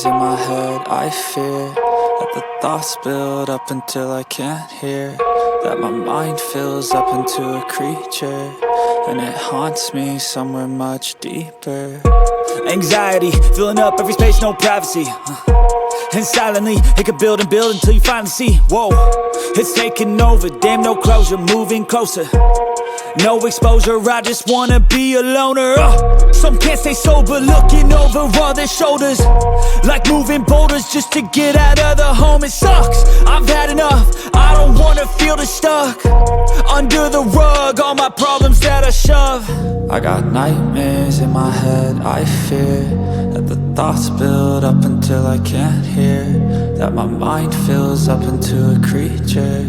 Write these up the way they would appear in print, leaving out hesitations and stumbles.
nightmares in my head, I fear that the thoughts build up until I can't hear, that my mind fills up into a creature, and it haunts me somewhere much deeper. Anxiety, filling up every space, no privacy. And silently, it could build and build until you finally see, whoa, it's taking over, damn, no closure, moving closer. No exposure, I just wanna be a loner. Some can't stay sober, looking over all their shoulders, like moving boulders just to get out of the home. It sucks, I've had enough, I don't wanna feel the stuck under the rug, all my problems that I shove. I got nightmares in my head, I fear that the thoughts build up until I can't hear, that my mind fills up into a creature,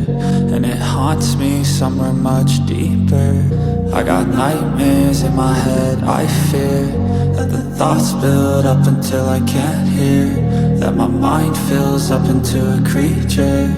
and it haunts me somewhere much deeper. I got nightmares in my head, I fear that the thoughts build up until I can't hear, that my mind fills up into a creature,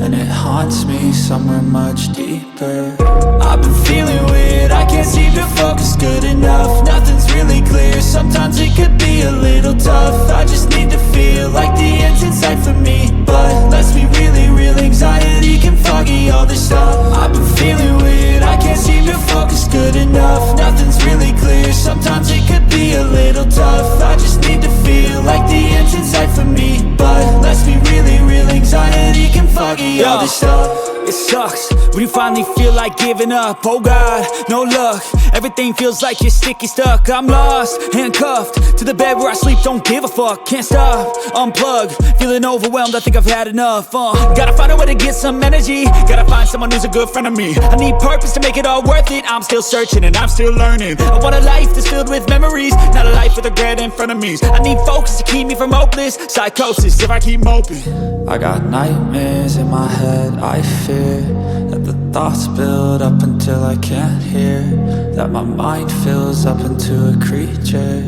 and it haunts me somewhere much deeper. I've been feeling weird, I can't seem to focus good enough. Nothing's really clear, sometimes it could be a little tough. I just need to feel like the end's in sight for me, but let's be really real, anxiety can foggy all this stuff. I've been feeling weird, I can't seem to focus good enough. Nothing's really clear, sometimes it could be a little tough. I just need to feel like the end's in sight for me, but let's be really real, anxiety can foggy all this stuff. It sucks when you finally feel like giving up. Oh God, no luck, everything feels like you're sticky stuck. I'm lost, handcuffed to the bed where I sleep, don't give a fuck. Can't stop, unplug, feeling overwhelmed, I think I've had enough. Gotta find a way to get some energy, gotta find someone who's a good friend of me. I need purpose to make it all worth it, I'm still searching and I'm still learning. I want a life that's filled with memories, not a life with regret and frenemies. I need focus to keep me from hopeless psychosis if I keep moping. I got nightmares in my head, I fear that the thoughts build up until I can't hear, that my mind fills up into a creature,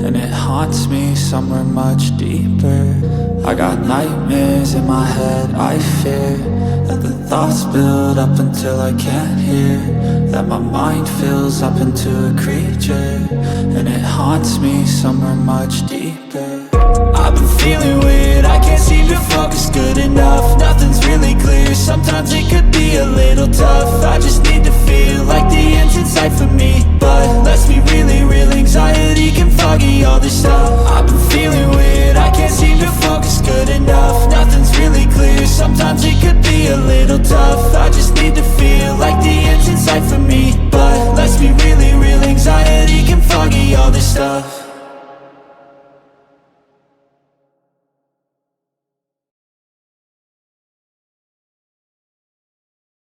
and it haunts me somewhere much deeper. I got nightmares in my head, I fear that the thoughts build up until I can't hear, that my mind fills up into a creature, and it haunts me somewhere much deeper. I've been feeling weird, I can't seem to focus good enough. Nothing's really clear, sometimes it could be a little tough. I just need to feel like the end's in sight for me, but let's be really real, anxiety can foggy all this stuff. I've been feeling weird, I can't seem to focus good enough. Nothing's really clear, sometimes it could be a little tough. I just need to feel like the end's in sight for me, but let's be really real, anxiety can foggy all this stuff.